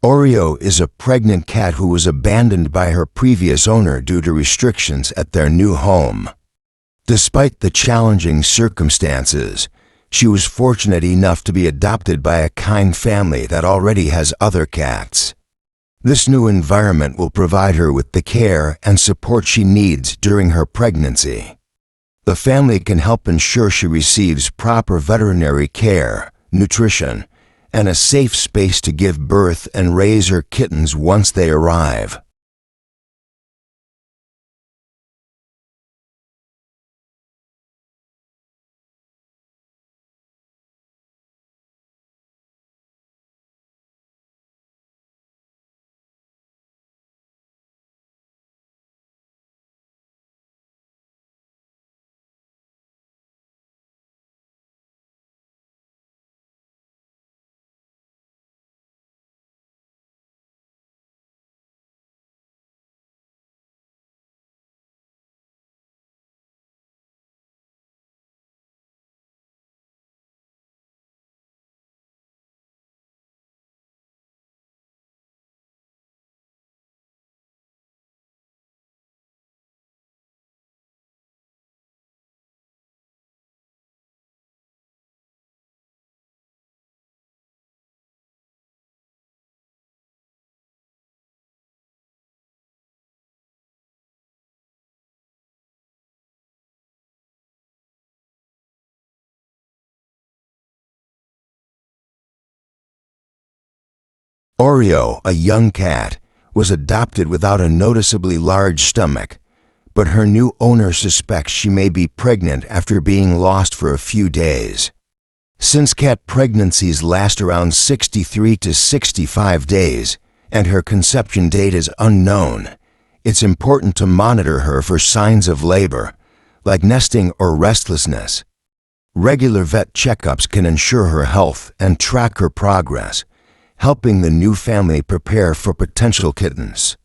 Oreo is a pregnant cat who was abandoned by her previous owner due to restrictions at their new home. Despite the challenging circumstances, she was fortunate enough to be adopted by a kind family that already has other cats. This new environment will provide her with the care and support she needs during her pregnancy. The family can help ensure she receives proper veterinary care, nutrition, and a safe space to give birth and raise her kittens once they arrive. Oreo, a young cat, was adopted without a noticeably large stomach, but her new owner suspects she may be pregnant after being lost for a few days. Since cat pregnancies last around 63 to 65 days and her conception date is unknown, it's important to monitor her for signs of labor, like nesting or restlessness. Regular vet checkups can ensure her health and track her progress, helping the new family prepare for potential kittens.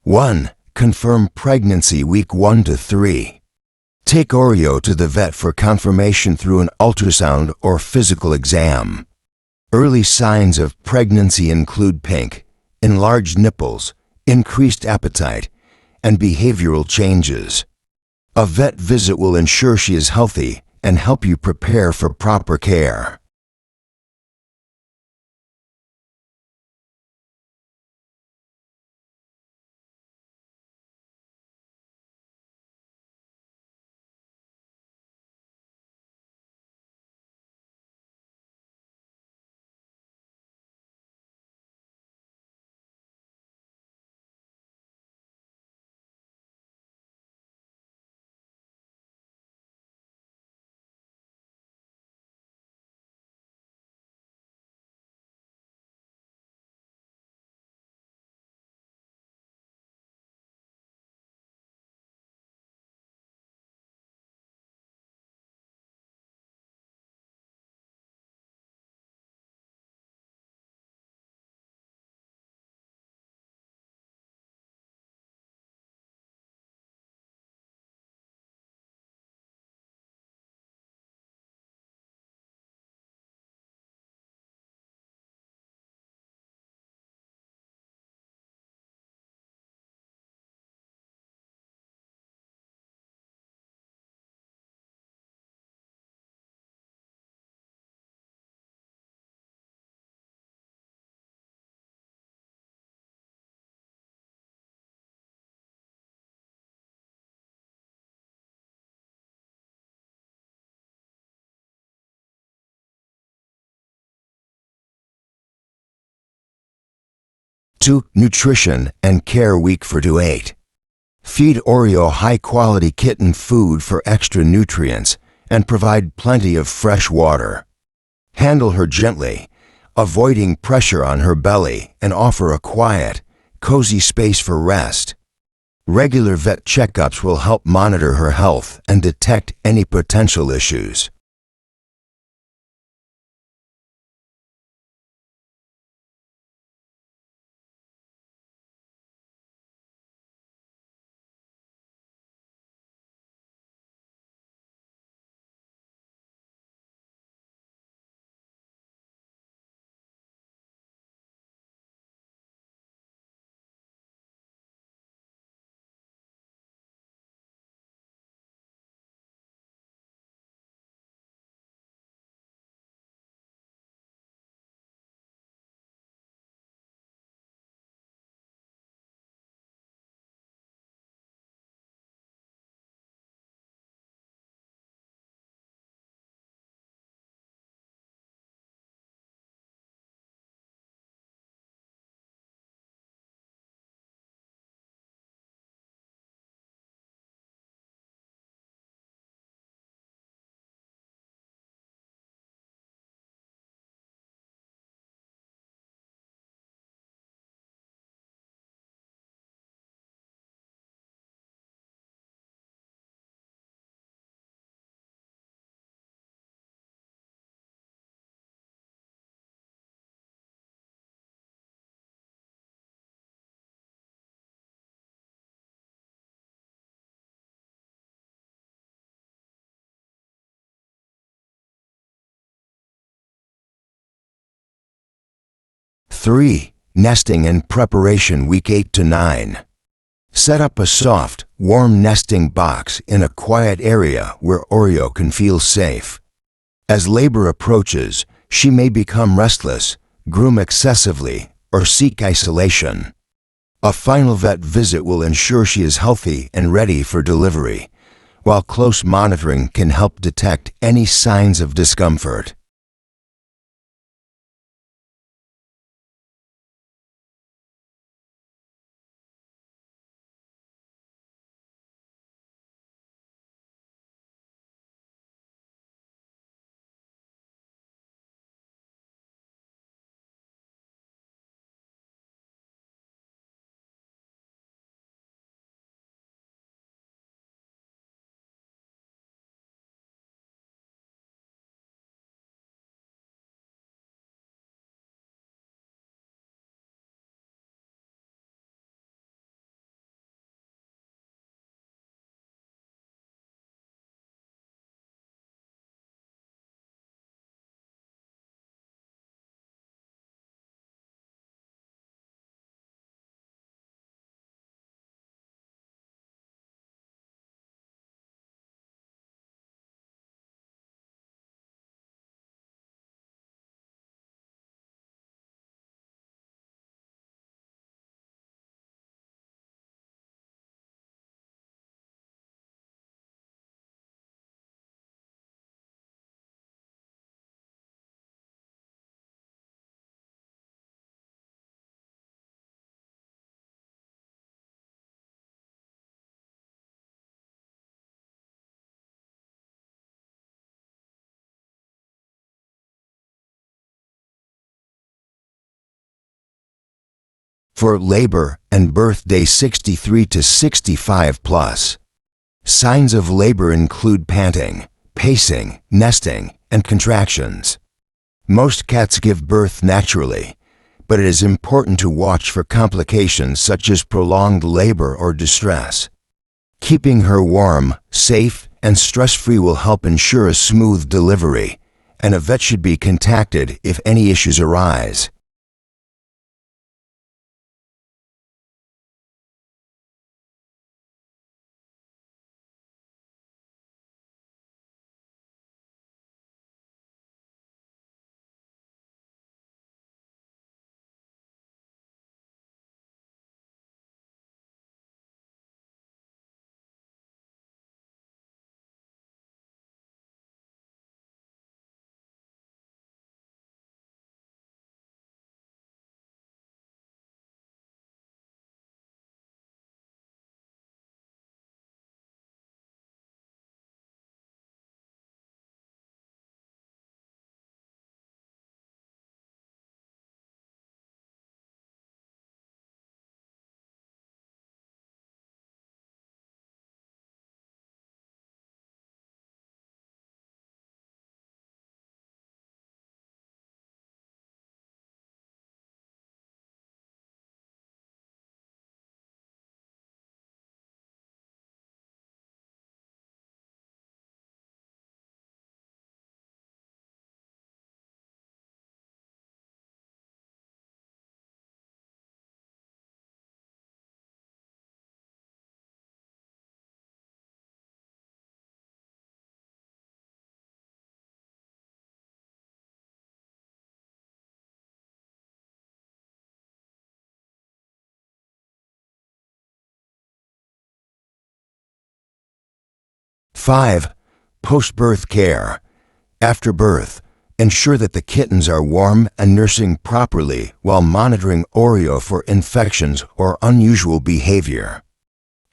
One, confirm pregnancy week 1 to 3. Take Oreo to the vet for confirmation through an ultrasound or physical exam. Early signs of pregnancy include pink, enlarged nipples, increased appetite, and behavioral changes. A vet visit will ensure she is healthy and help you prepare for proper care. 2. Nutrition and care week for to 8. Feed Oreo high-quality kitten food for extra nutrients and provide plenty of fresh water. Handle her gently, avoiding pressure on her belly, and offer a quiet, cozy space for rest. Regular vet checkups will help monitor her health and detect any potential issues. Three. Nesting and preparation week 8 to 9. Set up a soft, warm nesting box in a quiet area where Oreo can feel safe. As labor approaches, she may become restless, groom excessively, or seek isolation. A final vet visit will ensure she is healthy and ready for delivery, while close monitoring can help detect any signs of discomfort. For labor and birthday 63 to 65 plus. Signs of labor include panting, pacing, nesting, and contractions. Most cats give birth naturally, but it is important to watch for complications such as prolonged labor or distress. Keeping her warm, safe, and stress-free will help ensure a smooth delivery, and a vet should be contacted if any issues arise. 5. Post-birth care. After birth, ensure that the kittens are warm and nursing properly while monitoring Oreo for infections or unusual behavior.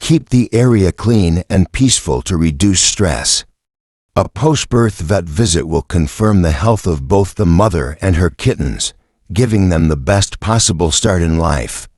Keep the area clean and peaceful to reduce stress. A post-birth vet visit will confirm the health of both the mother and her kittens, giving them the best possible start in life.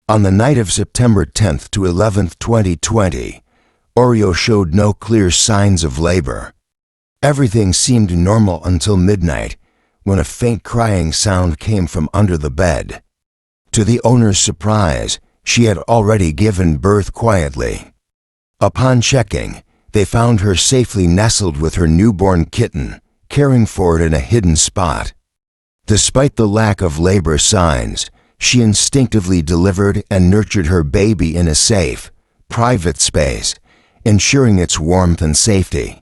On the night of September 10th to 11th, 2020, Oreo showed no clear signs of labor. Everything seemed normal until midnight, when a faint crying sound came from under the bed. To the owner's surprise, she had already given birth quietly. Upon checking, they found her safely nestled with her newborn kitten, caring for it in a hidden spot. Despite the lack of labor signs, she instinctively delivered and nurtured her baby in a safe, private space, ensuring its warmth and safety.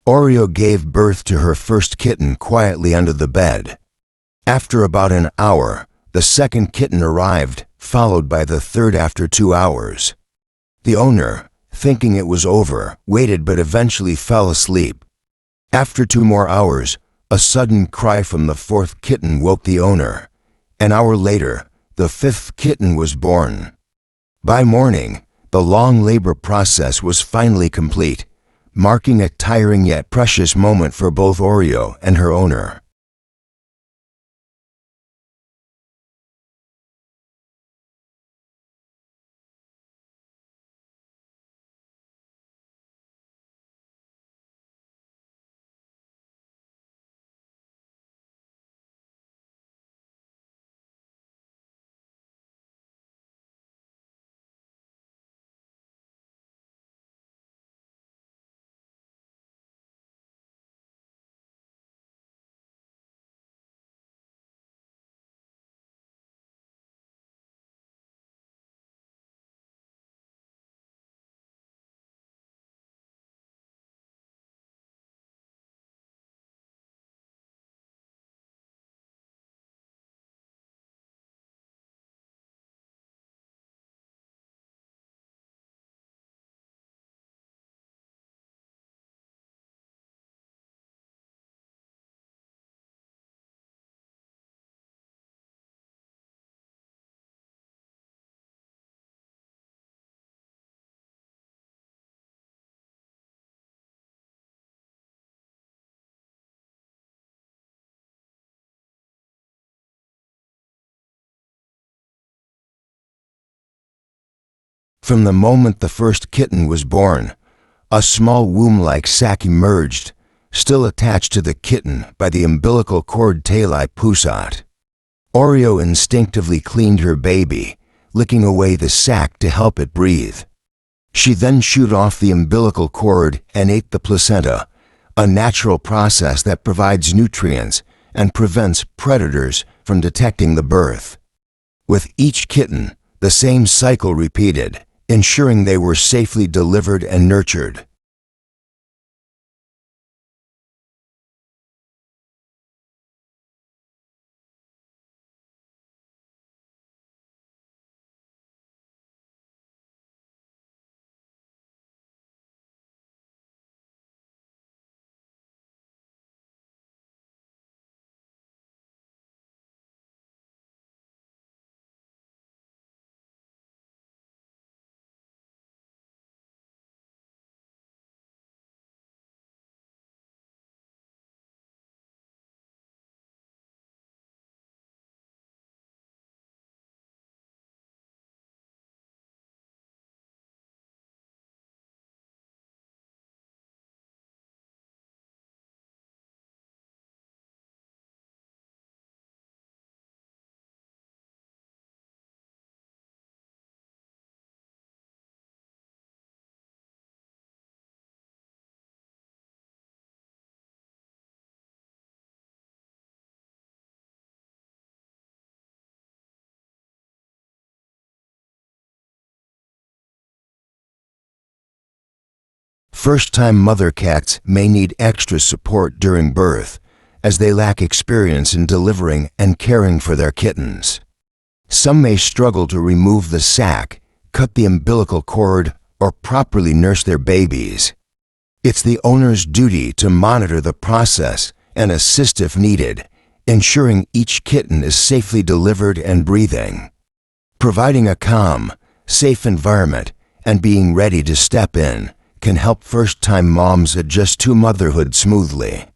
Oreo gave birth to her first kitten quietly under the bed. After about an hour, the second kitten arrived, followed by the third after 2 hours. The owner, thinking it was over, waited but eventually fell asleep. After 2 more hours, a sudden cry from the fourth kitten woke the owner. An hour later, the fifth kitten was born. By morning, the long labor process was finally complete, marking a tiring yet precious moment for both Oreo and her owner. From the moment the first kitten was born, a small womb-like sac emerged, still attached to the kitten by the umbilical cord tali pusat. Oreo instinctively cleaned her baby, licking away the sac to help it breathe. She then chewed off the umbilical cord and ate the placenta, a natural process that provides nutrients and prevents predators from detecting the birth. With each kitten, the same cycle repeated, ensuring they were safely delivered and nurtured. First-time mother cats may need extra support during birth, as they lack experience in delivering and caring for their kittens. Some may struggle to remove the sac, cut the umbilical cord, or properly nurse their babies. It's the owner's duty to monitor the process and assist if needed, ensuring each kitten is safely delivered and breathing. Providing a calm, safe environment and being ready to step in can help first-time moms adjust to motherhood smoothly.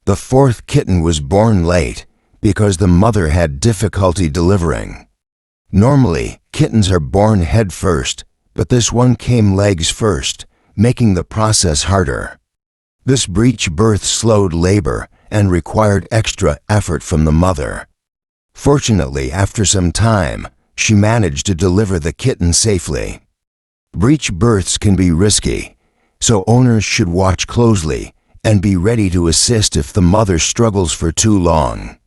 The fourth kitten was born late because the mother had difficulty delivering. Normally, kittens are born head first, but this one came legs first, making the process harder. This breech birth slowed labor and required extra effort from the mother. Fortunately, after some time, she managed to deliver the kitten safely. Breech births can be risky, so owners should watch closely and be ready to assist if the mother struggles for too long.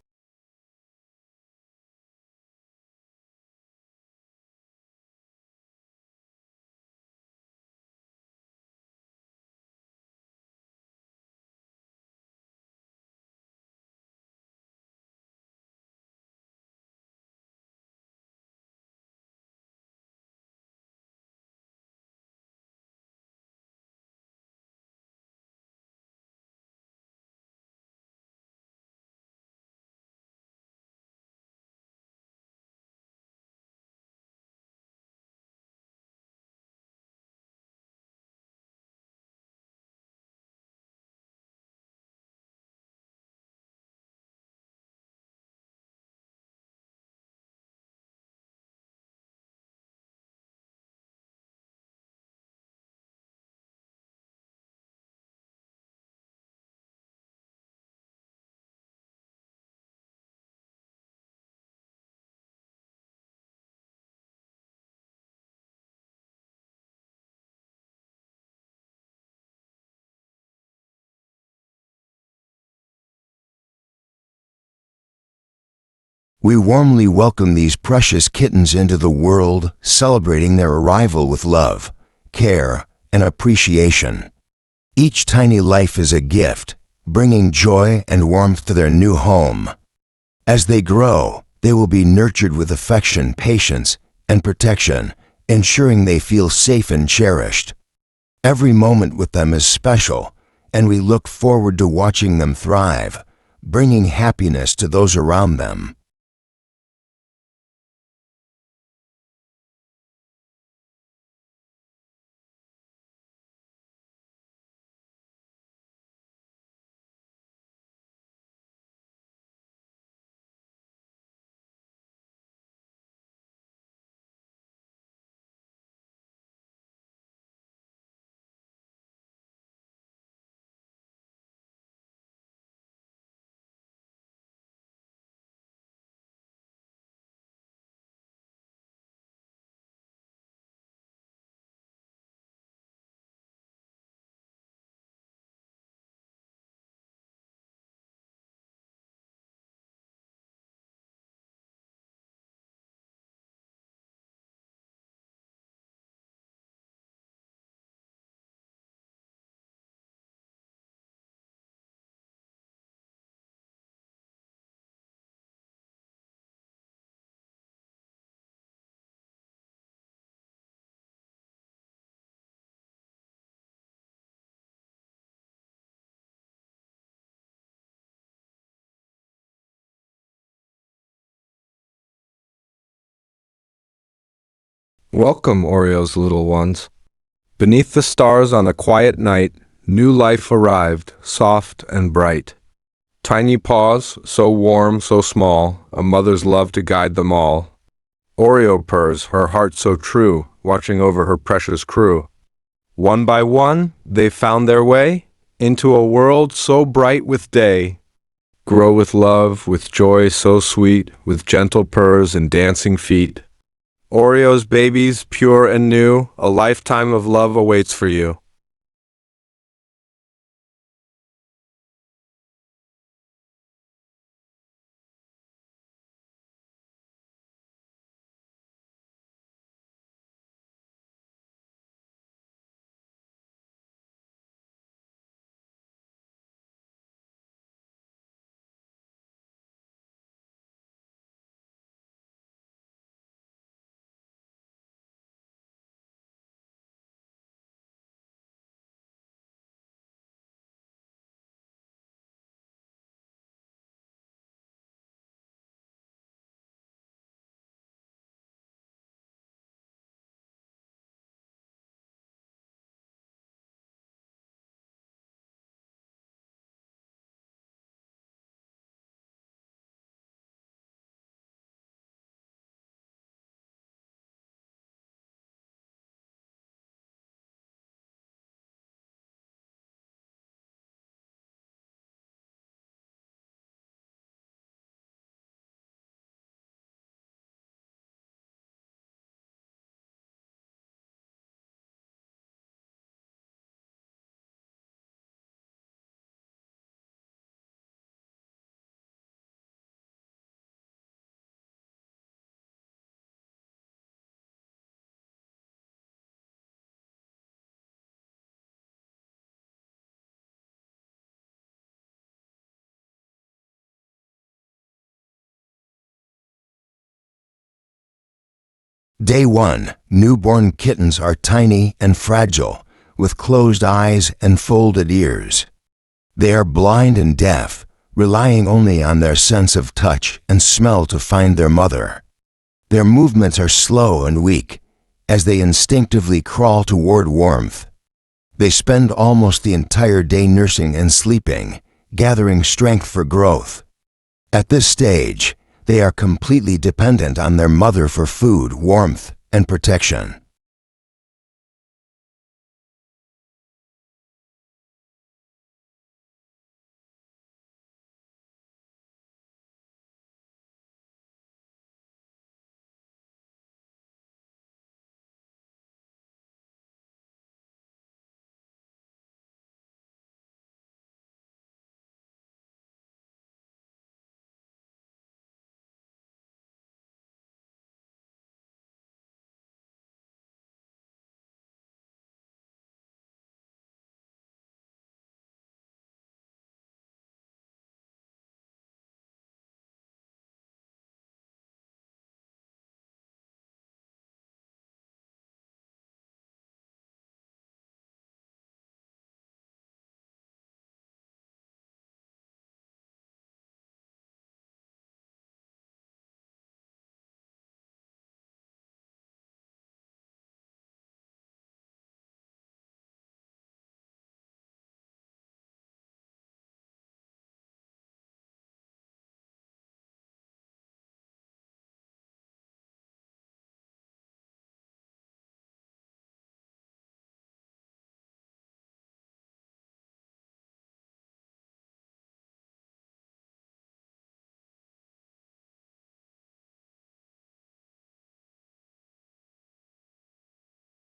We warmly welcome these precious kittens into the world, celebrating their arrival with love, care, and appreciation. Each tiny life is a gift, bringing joy and warmth to their new home. As they grow, they will be nurtured with affection, patience, and protection, ensuring they feel safe and cherished. Every moment with them is special, and we look forward to watching them thrive, bringing happiness to those around them. Welcome, Oreo's little ones. Beneath the stars on a quiet night, new life arrived, soft and bright. Tiny paws, so warm, so small, a mother's love to guide them all. Oreo purrs, her heart so true, watching over her precious crew. One by one, they found their way into a world so bright with day. Grow with love, with joy so sweet, with gentle purrs and dancing feet. Oreo's babies, pure and new, a lifetime of love awaits for you. Day 1. Newborn kittens are tiny and fragile, with closed eyes and folded ears. They are blind and deaf, relying only on their sense of touch and smell to find their mother. Their movements are slow and weak, as they instinctively crawl toward warmth. They spend almost the entire day nursing and sleeping, gathering strength for growth. At this stage, they are completely dependent on their mother for food, warmth, and protection.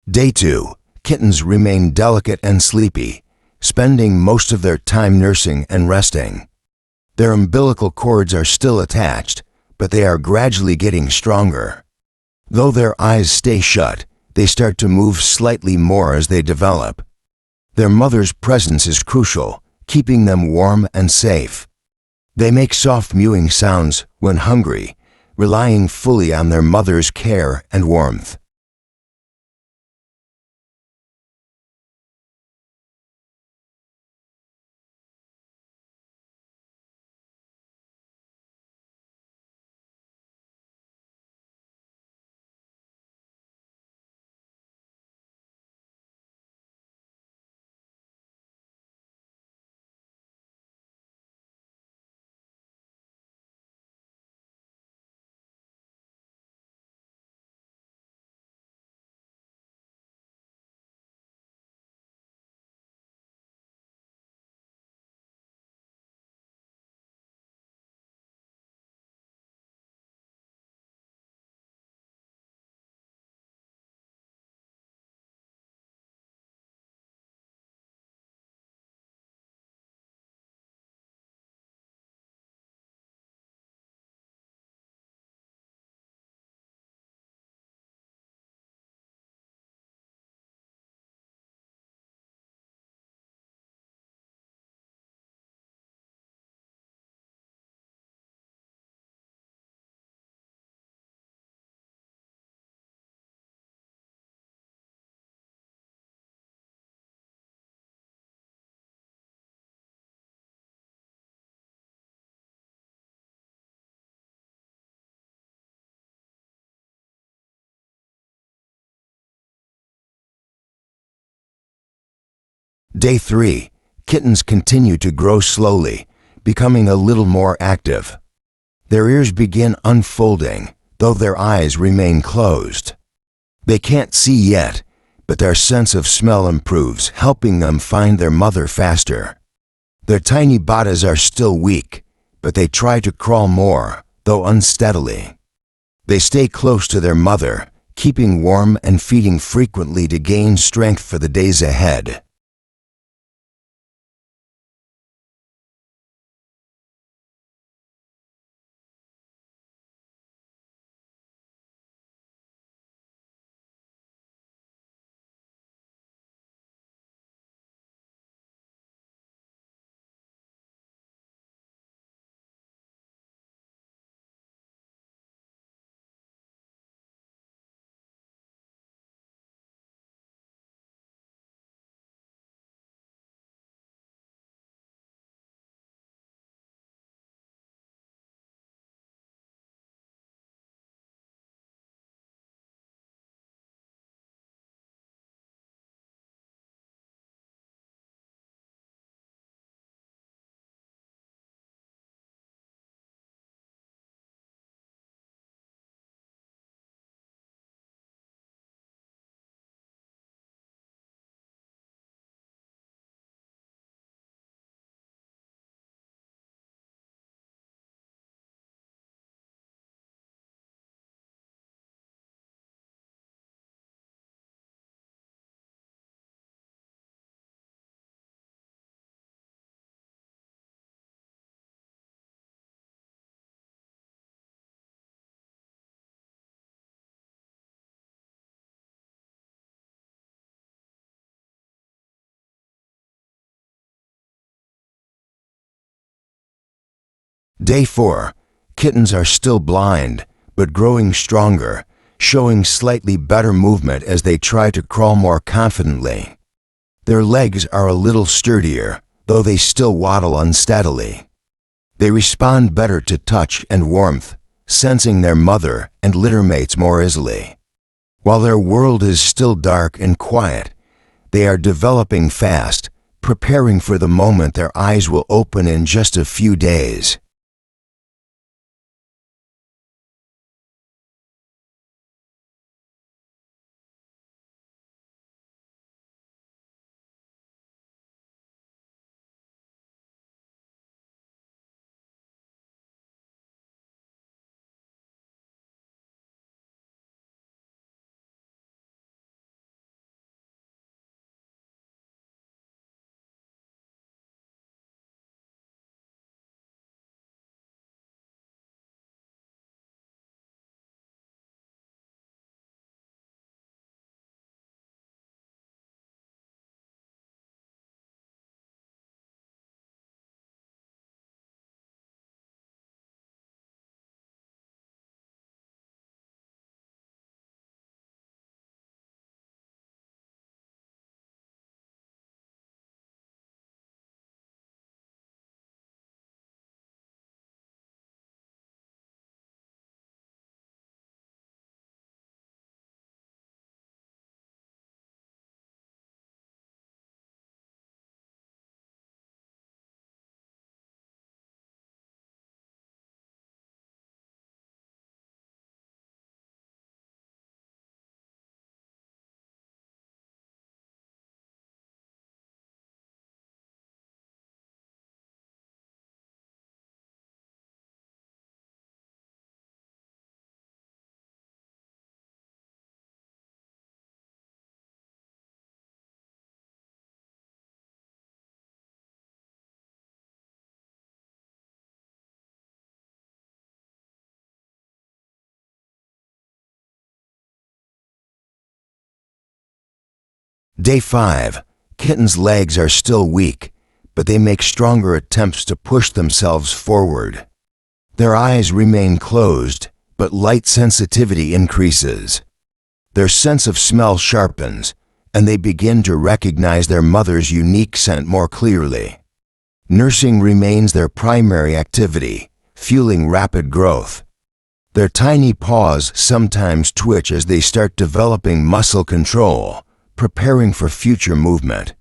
Day 2. Kittens remain delicate and sleepy, spending most of their time nursing and resting. Their umbilical cords are still attached, but they are gradually getting stronger. Though their eyes stay shut, they start to move slightly more as they develop. Their mother's presence is crucial, keeping them warm and safe. They make soft mewing sounds when hungry, relying fully on their mother's care and warmth. Day 3. Kittens continue to grow slowly, becoming a little more active. Their ears begin unfolding, though their eyes remain closed. They can't see yet, but their sense of smell improves, helping them find their mother faster. Their tiny bodies are still weak, but they try to crawl more, though unsteadily. They stay close to their mother, keeping warm and feeding frequently to gain strength for the days ahead. Day 4. Kittens are still blind, but growing stronger, showing slightly better movement as they try to crawl more confidently. Their legs are a little sturdier, though they still waddle unsteadily. They respond better to touch and warmth, sensing their mother and litter mates more easily. While their world is still dark and quiet, they are developing fast, preparing for the moment their eyes will open in just a few days. Day 5. Kitten's legs are still weak, but they make stronger attempts to push themselves forward. Their eyes remain closed, but light sensitivity increases. Their sense of smell sharpens, and they begin to recognize their mother's unique scent more clearly. Nursing remains their primary activity, fueling rapid growth. Their tiny paws sometimes twitch as they start developing muscle control, preparing for future movement.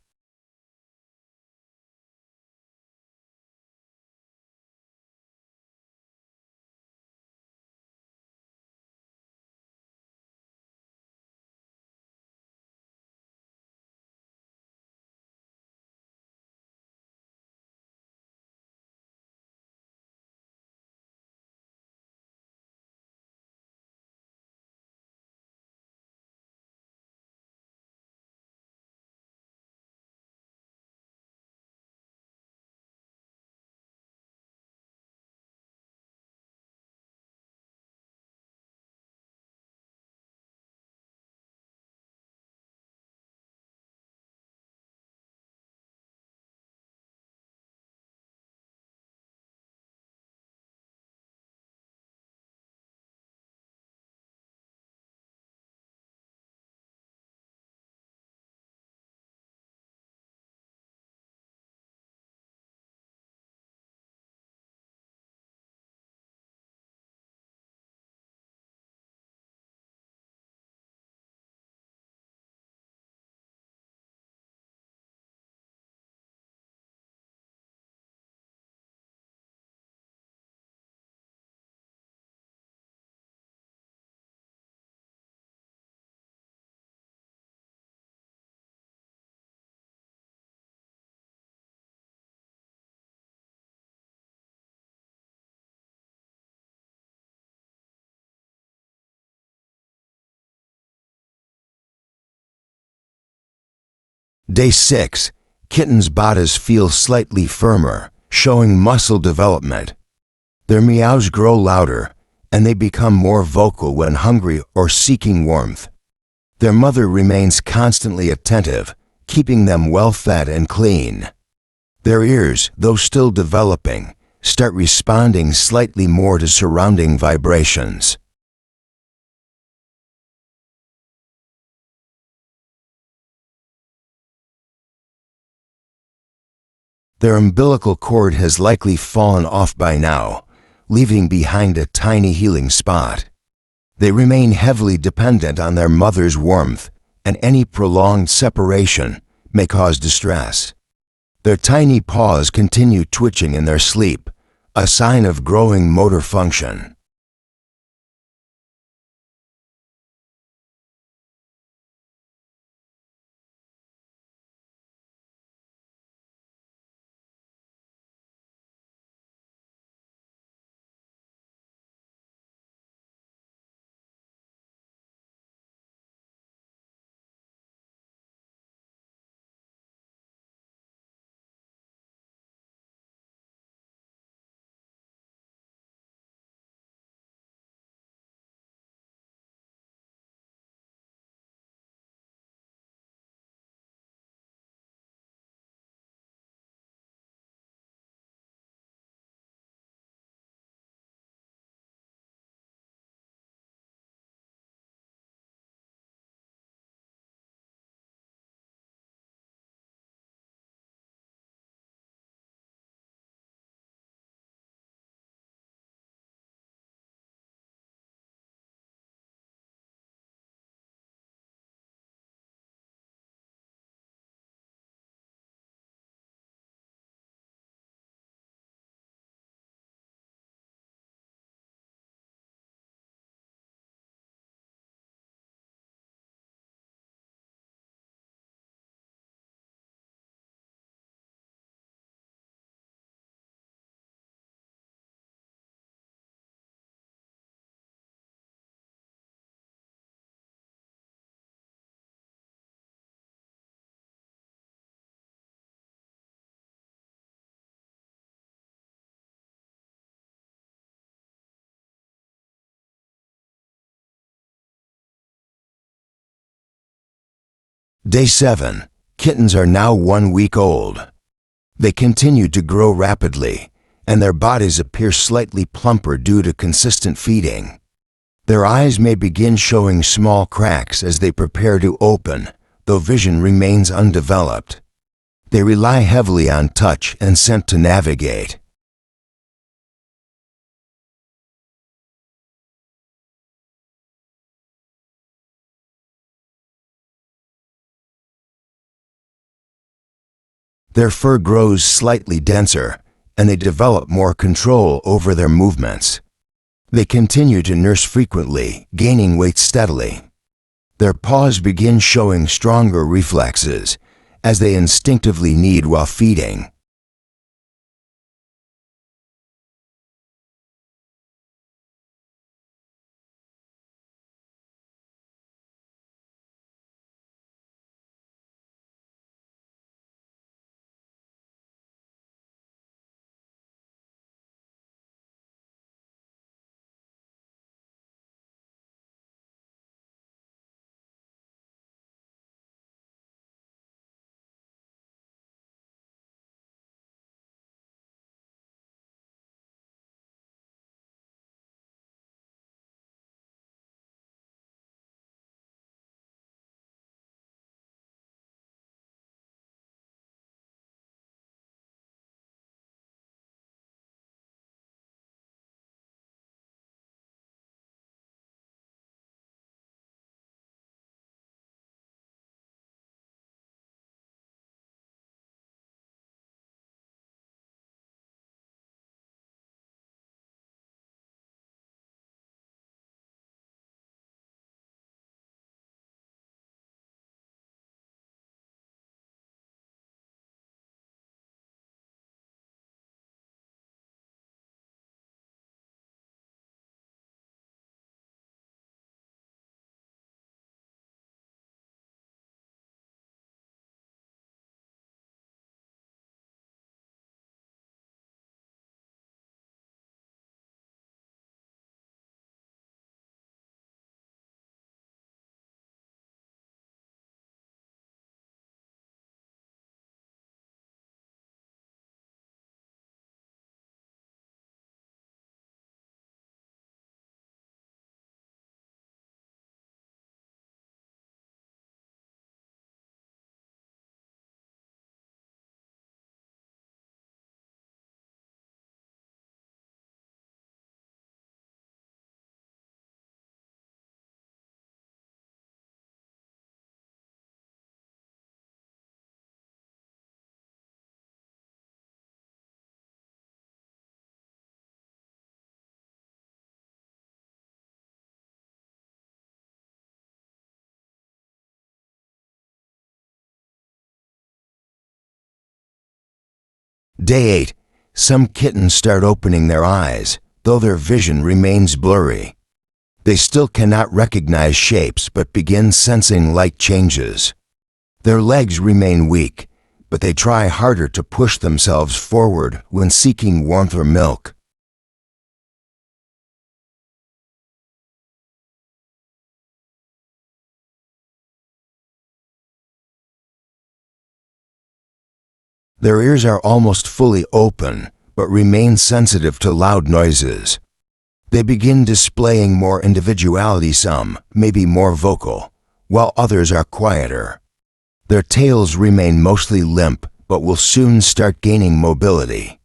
Day 6. Kitten's bodies feel slightly firmer, showing muscle development. Their meows grow louder, and they become more vocal when hungry or seeking warmth. Their mother remains constantly attentive, keeping them well fed and clean. Their ears, though still developing, start responding slightly more to surrounding vibrations. Their umbilical cord has likely fallen off by now, leaving behind a tiny healing spot. They remain heavily dependent on their mother's warmth, and any prolonged separation may cause distress. Their tiny paws continue twitching in their sleep, a sign of growing motor function. Day 7. Kittens are now 1 week old. They continue to grow rapidly, and their bodies appear slightly plumper due to consistent feeding. Their eyes may begin showing small cracks as they prepare to open, though vision remains undeveloped. They rely heavily on touch and scent to navigate. Their fur grows slightly denser, and they develop more control over their movements. They continue to nurse frequently, gaining weight steadily. Their paws begin showing stronger reflexes, as they instinctively need while feeding. Day 8. Some kittens start opening their eyes, though their vision remains blurry. They still cannot recognize shapes but begin sensing light changes. Their legs remain weak, but they try harder to push themselves forward when seeking warmth or milk. Their ears are almost fully open, but remain sensitive to loud noises. They begin displaying more individuality. Some may be more vocal, while others are quieter. Their tails remain mostly limp, but will soon start gaining mobility.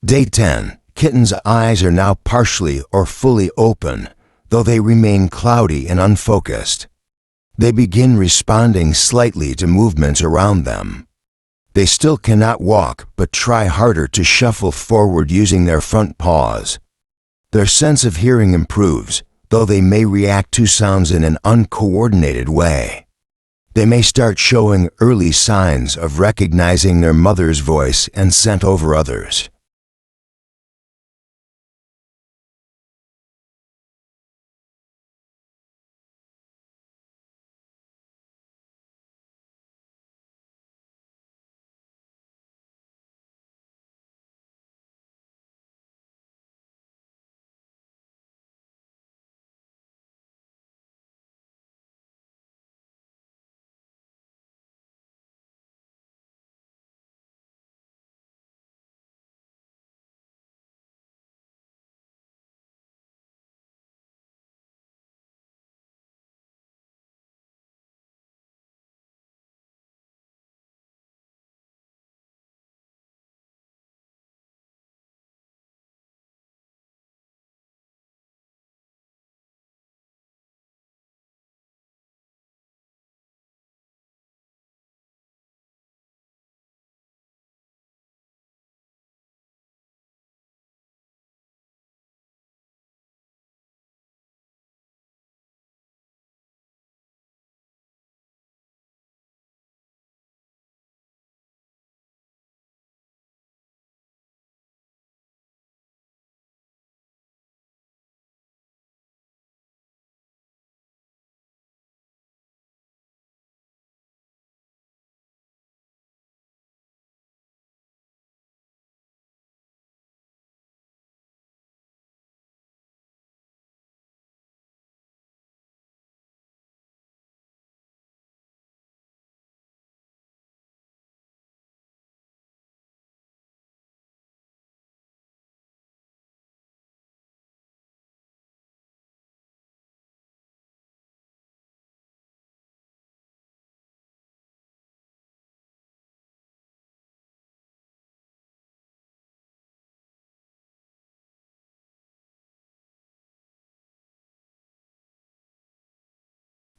Day 10. Kitten's eyes are now partially or fully open, though they remain cloudy and unfocused. They begin responding slightly to movements around them. They still cannot walk, but try harder to shuffle forward using their front paws. Their sense of hearing improves, though they may react to sounds in an uncoordinated way. They may start showing early signs of recognizing their mother's voice and scent over others.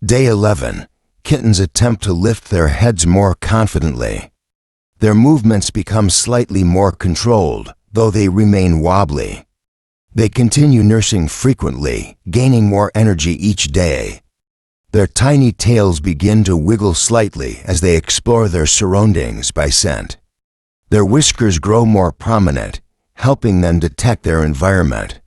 Day 11. Kittens attempt to lift their heads more confidently. Their movements become slightly more controlled, though they remain wobbly. They continue nursing frequently, gaining more energy each day. Their tiny tails begin to wiggle slightly as they explore their surroundings by scent. Their whiskers grow more prominent, helping them detect their environment.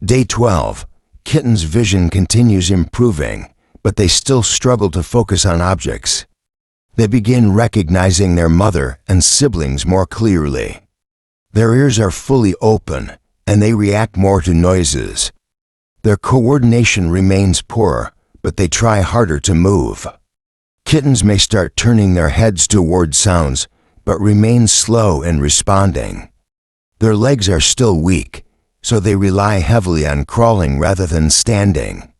Day 12. Kitten's vision continues improving, but they still struggle to focus on objects. They begin recognizing their mother and siblings more clearly. Their ears are fully open, and they react more to noises. Their coordination remains poor, but they try harder to move. Kittens may start turning their heads toward sounds, but remain slow in responding. Their legs are still weak, so they rely heavily on crawling rather than standing.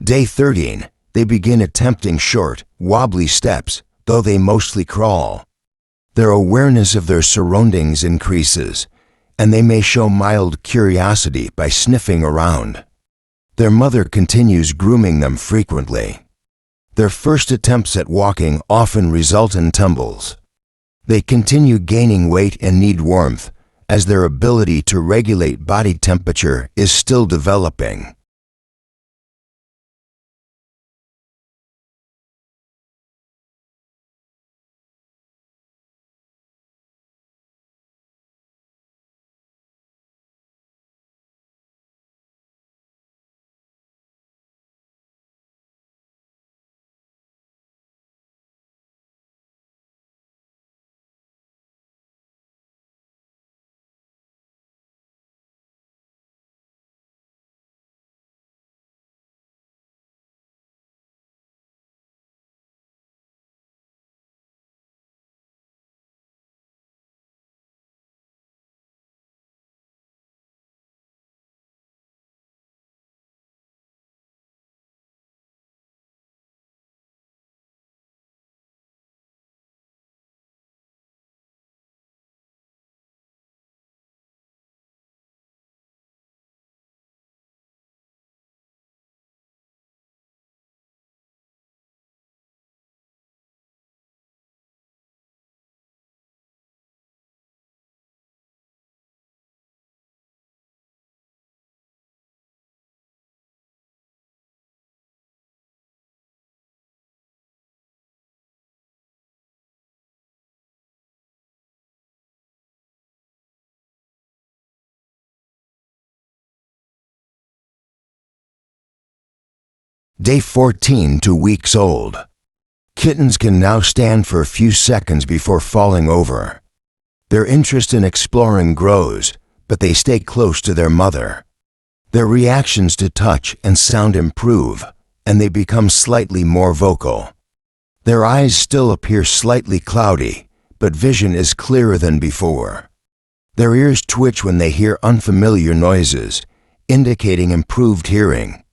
Day 13. They begin attempting short, wobbly steps, though they mostly crawl. Their awareness of their surroundings increases, and they may show mild curiosity by sniffing around. Their mother continues grooming them frequently. Their first attempts at walking often result in tumbles. They continue gaining weight and need warmth, as their ability to regulate body temperature is still developing. Day 14 to weeks old. Kittens can now stand for a few seconds before falling over. Their interest in exploring grows, but they stay close to their mother. Their reactions to touch and sound improve, and they become slightly more vocal. Their eyes still appear slightly cloudy, but vision is clearer than before. Their ears twitch when they hear unfamiliar noises, indicating improved hearing.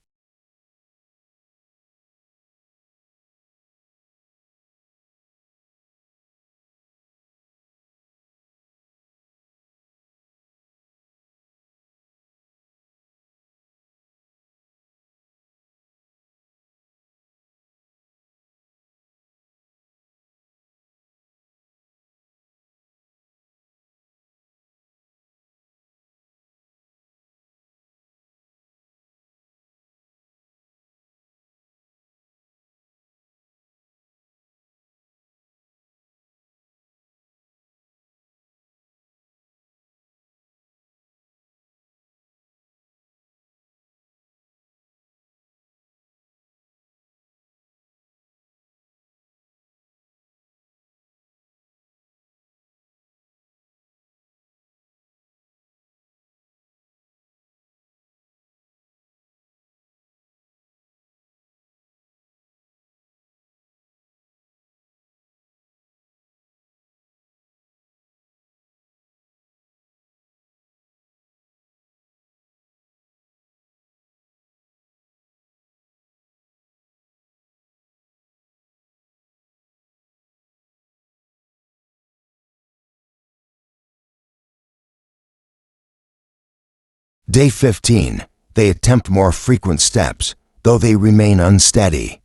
Day 15. They attempt more frequent steps, though they remain unsteady.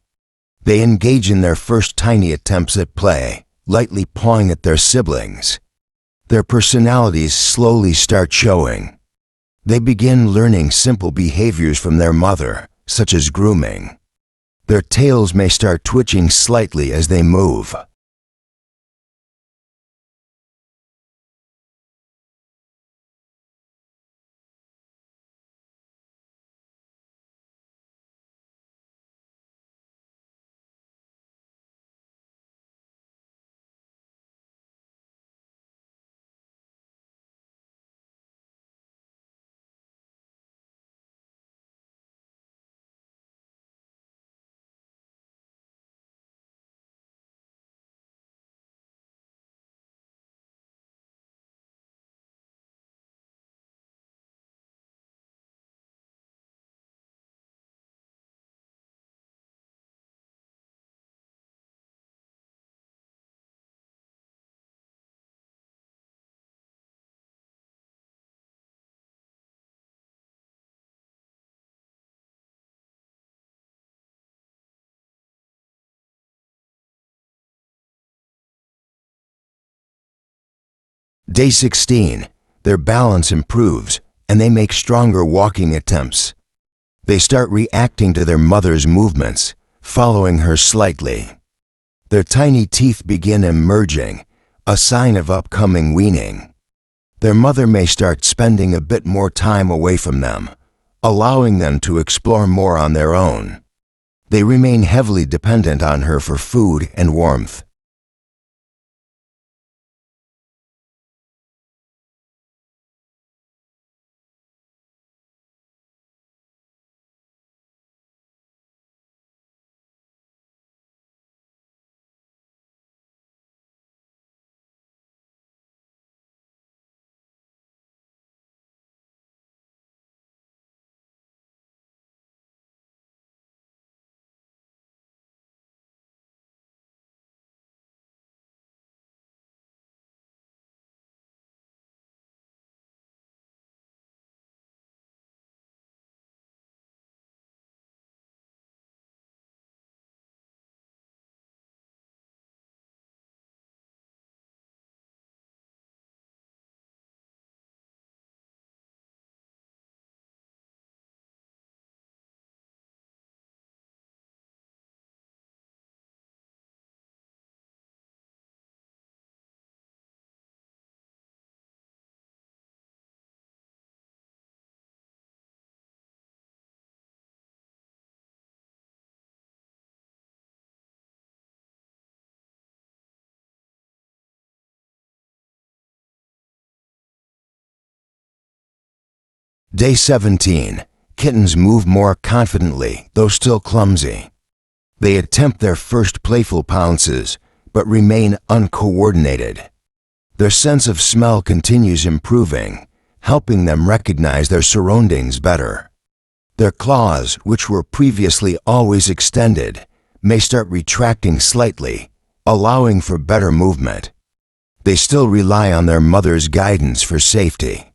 They engage in their first tiny attempts at play, lightly pawing at their siblings. Their personalities slowly start showing. They begin learning simple behaviors from their mother, such as grooming. Their tails may start twitching slightly as they move. Day 16. Their balance improves, and they make stronger walking attempts. They start reacting to their mother's movements, following her slightly. Their tiny teeth begin emerging, a sign of upcoming weaning. Their mother may start spending a bit more time away from them, allowing them to explore more on their own. They remain heavily dependent on her for food and warmth. Day 17. Kittens move more confidently, though still clumsy. They attempt their first playful pounces, but remain uncoordinated. Their sense of smell continues improving, helping them recognize their surroundings better. Their claws, which were previously always extended, may start retracting slightly, allowing for better movement. They still rely on their mother's guidance for safety.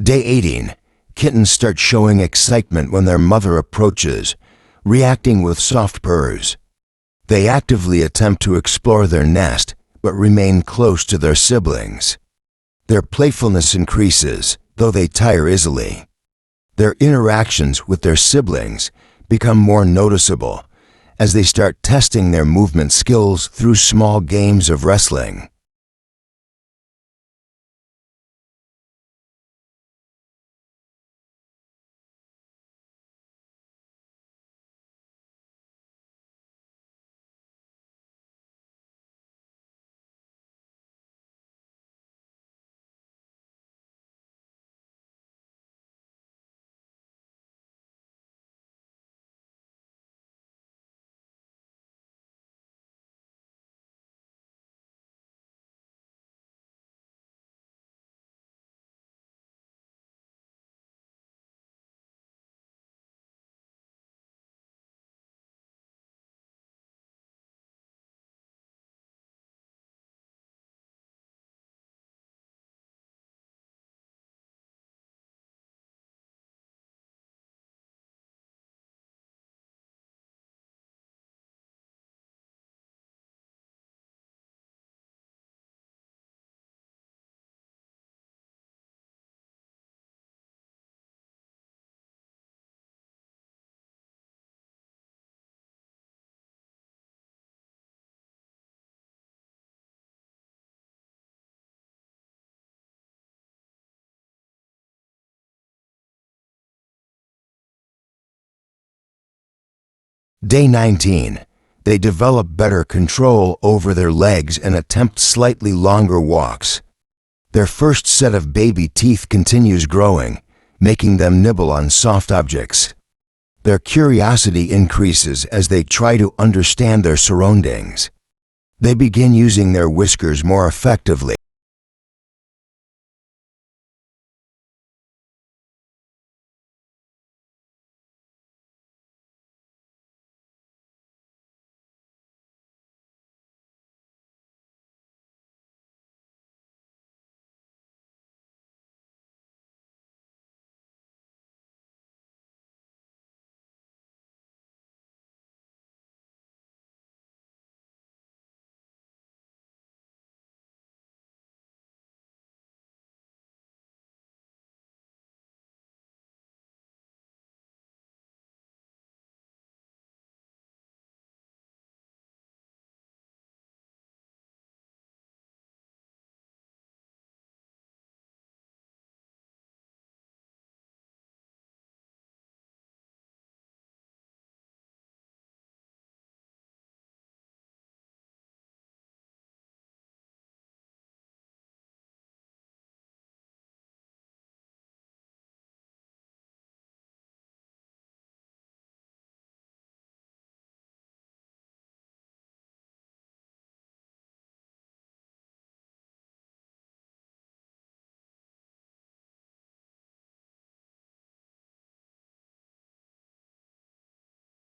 Day 18. Kittens start showing excitement when their mother approaches, reacting with soft purrs. They actively attempt to explore their nest, but remain close to their siblings. Their playfulness increases, though they tire easily. Their interactions with their siblings become more noticeable as they start testing their movement skills through small games of wrestling. Day 19. They develop better control over their legs and attempt slightly longer walks. Their first set of baby teeth continues growing, making them nibble on soft objects. Their curiosity increases as they try to understand their surroundings. They begin using their whiskers more effectively.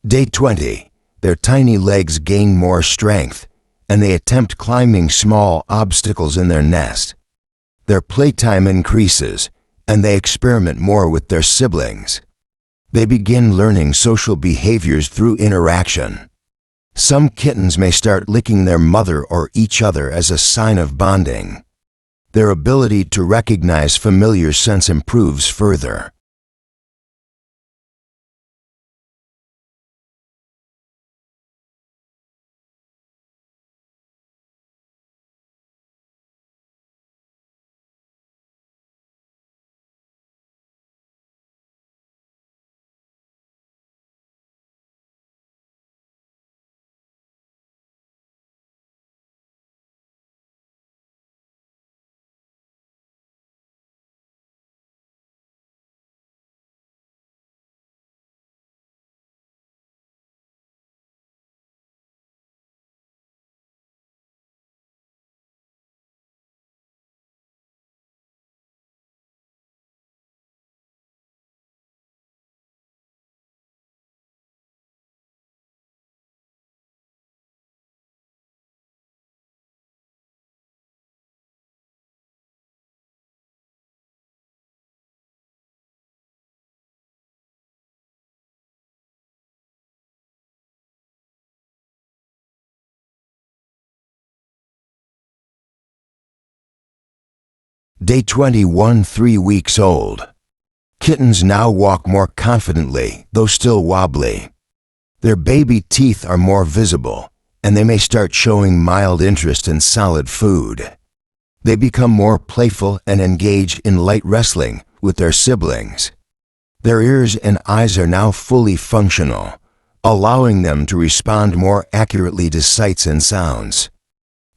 Day 20. Their tiny legs gain more strength, and they attempt climbing small obstacles in their nest. Their playtime increases, and they experiment more with their siblings. They begin learning social behaviors through interaction. Some kittens may start licking their mother or each other as a sign of bonding. Their ability to recognize familiar scents improves further. Day 21, 3 weeks old. Kittens now walk more confidently, though still wobbly. Their baby teeth are more visible, and they may start showing mild interest in solid food. They become more playful and engage in light wrestling with their siblings. Their ears and eyes are now fully functional, allowing them to respond more accurately to sights and sounds.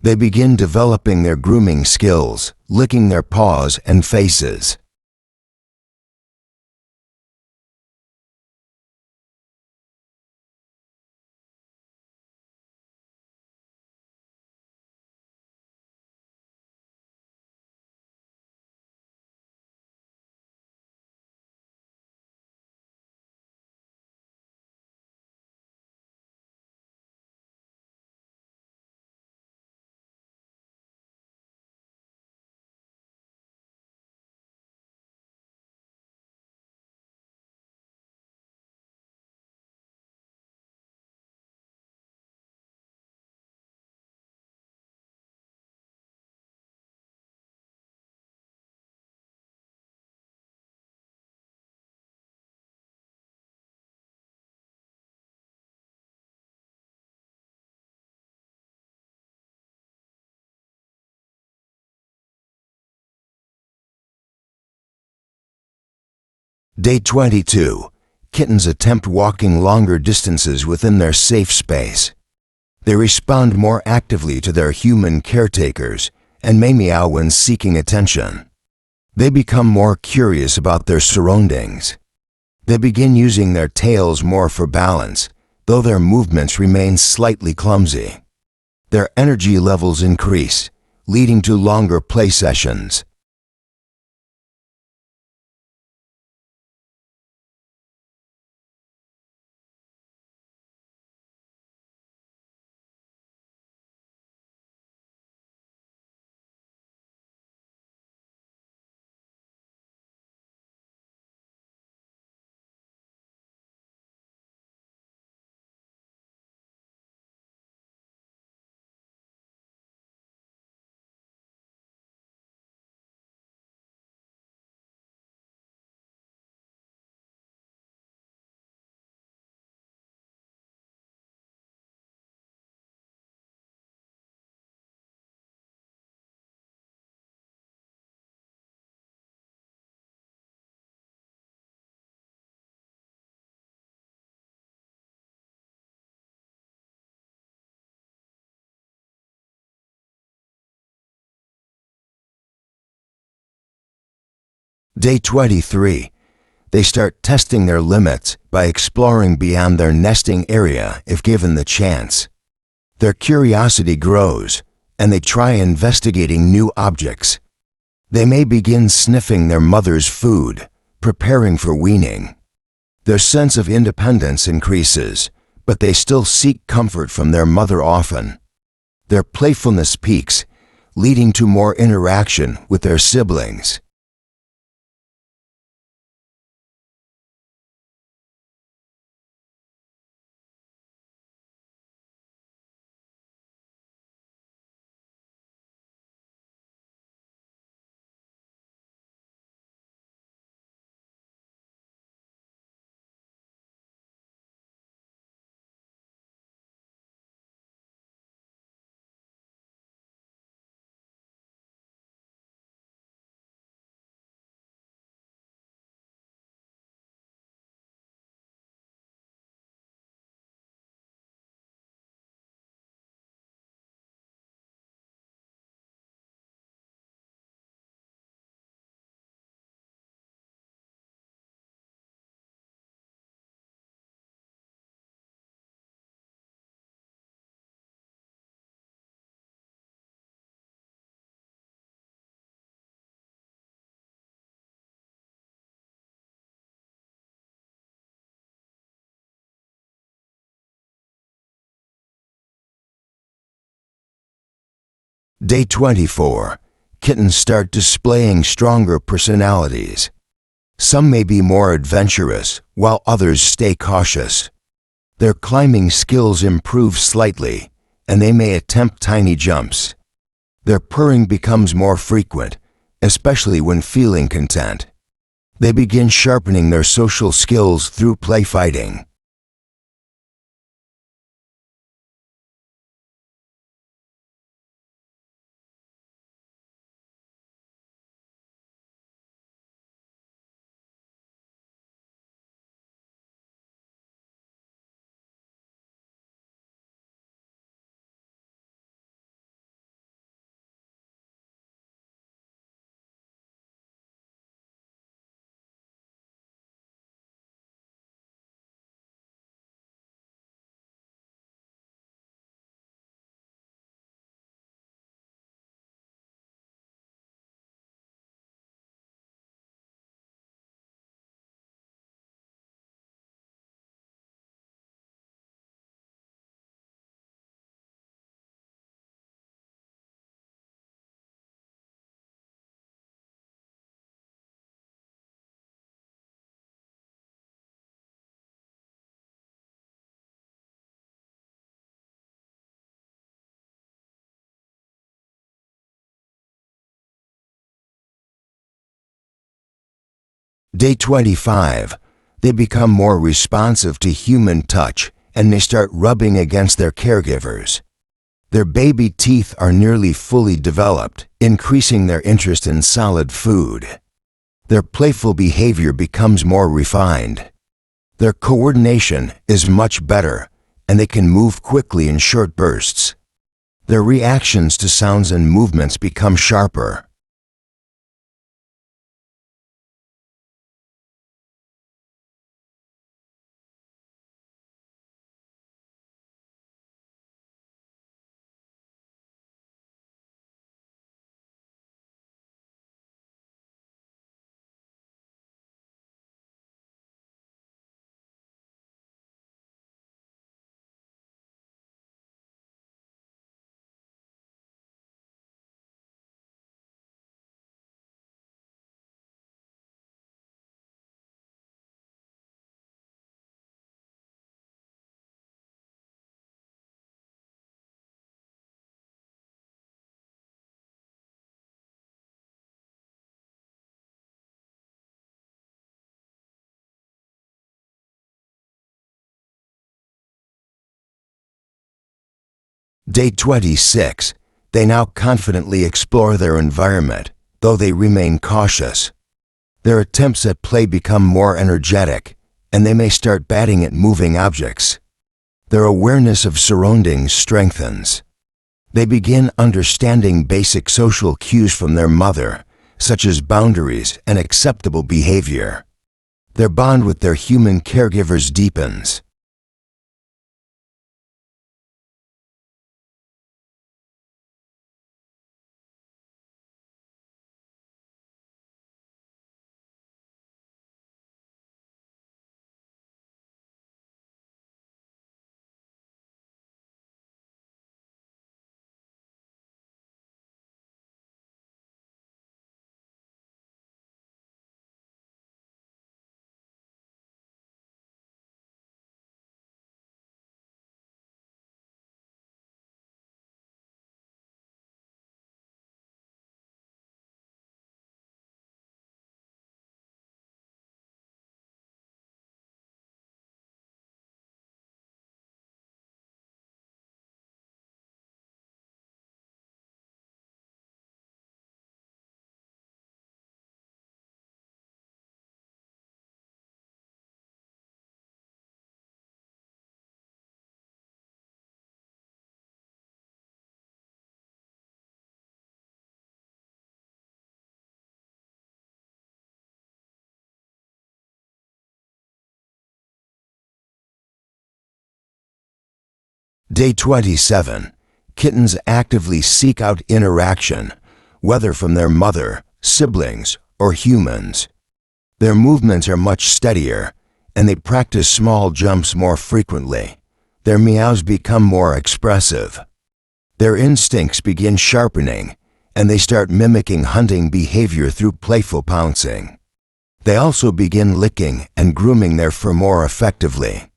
They begin developing their grooming skills, licking their paws and faces. Day 22. Kittens attempt walking longer distances within their safe space. They respond more actively to their human caretakers and may meow when seeking attention. They become more curious about their surroundings. They begin using their tails more for balance, though their movements remain slightly clumsy. Their energy levels increase, leading to longer play sessions. Day 23. They start testing their limits by exploring beyond their nesting area if given the chance. Their curiosity grows, and they try investigating new objects. They may begin sniffing their mother's food, preparing for weaning. Their sense of independence increases, but they still seek comfort from their mother often. Their playfulness peaks, leading to more interaction with their siblings. Day 24. Kittens start displaying stronger personalities. Some may be more adventurous, while others stay cautious. Their climbing skills improve slightly, and they may attempt tiny jumps. Their purring becomes more frequent, especially when feeling content. They begin sharpening their social skills through play fighting. Day 25. They become more responsive to human touch and they start rubbing against their caregivers. Their baby teeth are nearly fully developed, increasing their interest in solid food. Their playful behavior becomes more refined. Their coordination is much better, and they can move quickly in short bursts. Their reactions to sounds and movements become sharper. Day 26. They now confidently explore their environment, though they remain cautious. Their attempts at play become more energetic, and they may start batting at moving objects. Their awareness of surroundings strengthens. They begin understanding basic social cues from their mother, such as boundaries and acceptable behavior. Their bond with their human caregivers deepens. Day 27. Kittens actively seek out interaction, whether from their mother, siblings, or humans. Their movements are much steadier, and they practice small jumps more frequently. Their meows become more expressive. Their instincts begin sharpening, and they start mimicking hunting behavior through playful pouncing. They also begin licking and grooming their fur more effectively.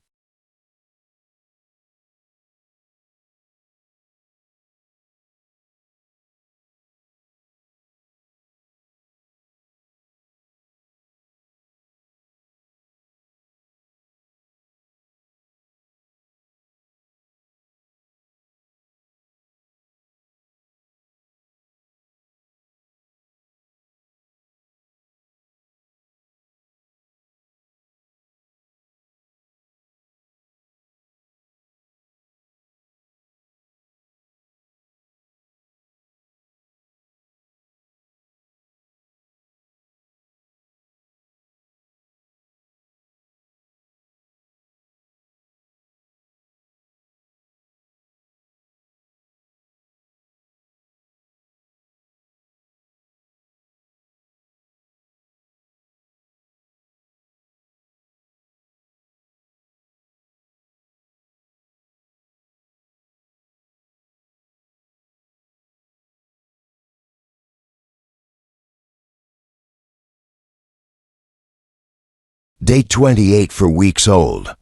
Day 28 for weeks old.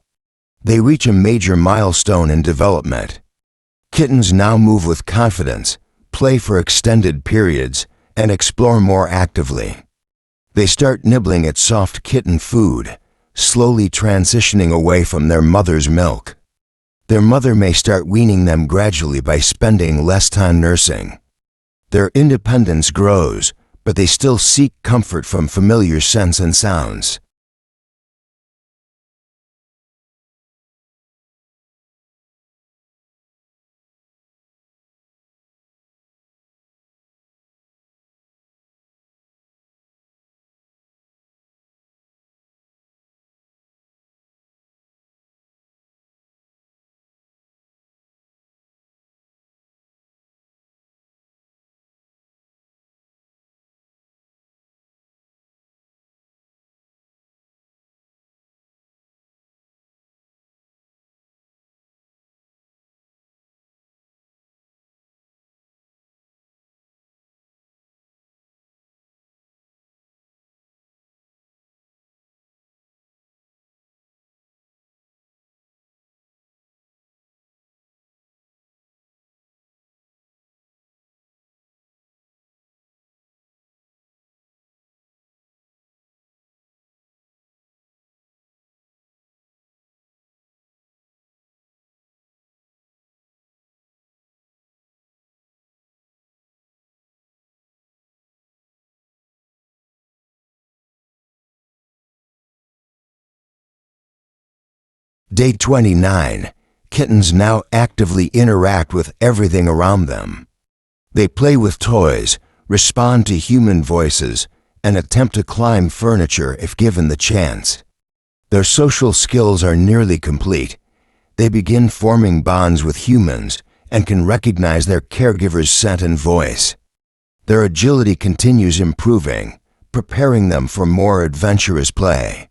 They reach a major milestone in development. Kittens now move with confidence, play for extended periods, and explore more actively. They start nibbling at soft kitten food, slowly transitioning away from their mother's milk. Their mother may start weaning them gradually by spending less time nursing. Their independence grows, but they still seek comfort from familiar scents and sounds. Day 29. Kittens now actively interact with everything around them. They play with toys, respond to human voices, and attempt to climb furniture if given the chance. Their social skills are nearly complete. They begin forming bonds with humans and can recognize their caregiver's scent and voice. Their agility continues improving, preparing them for more adventurous play.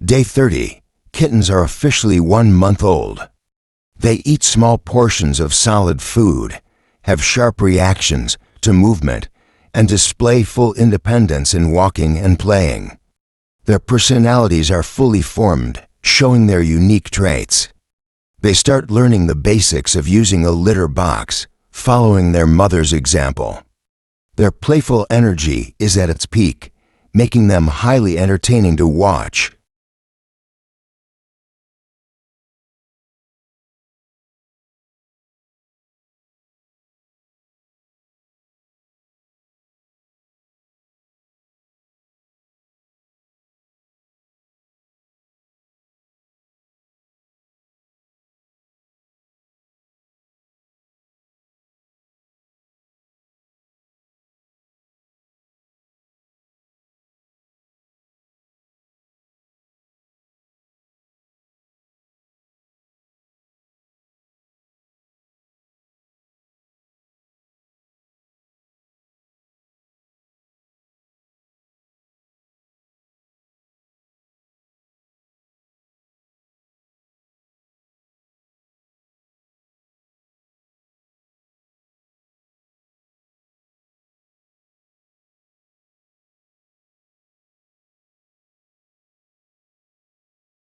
Day 30. Kittens are officially 1 month old. They eat small portions of solid food, have sharp reactions to movement, and display full independence in walking and playing. Their personalities are fully formed, showing their unique traits. They start learning the basics of using a litter box, following their mother's example. Their playful energy is at its peak, making them highly entertaining to watch.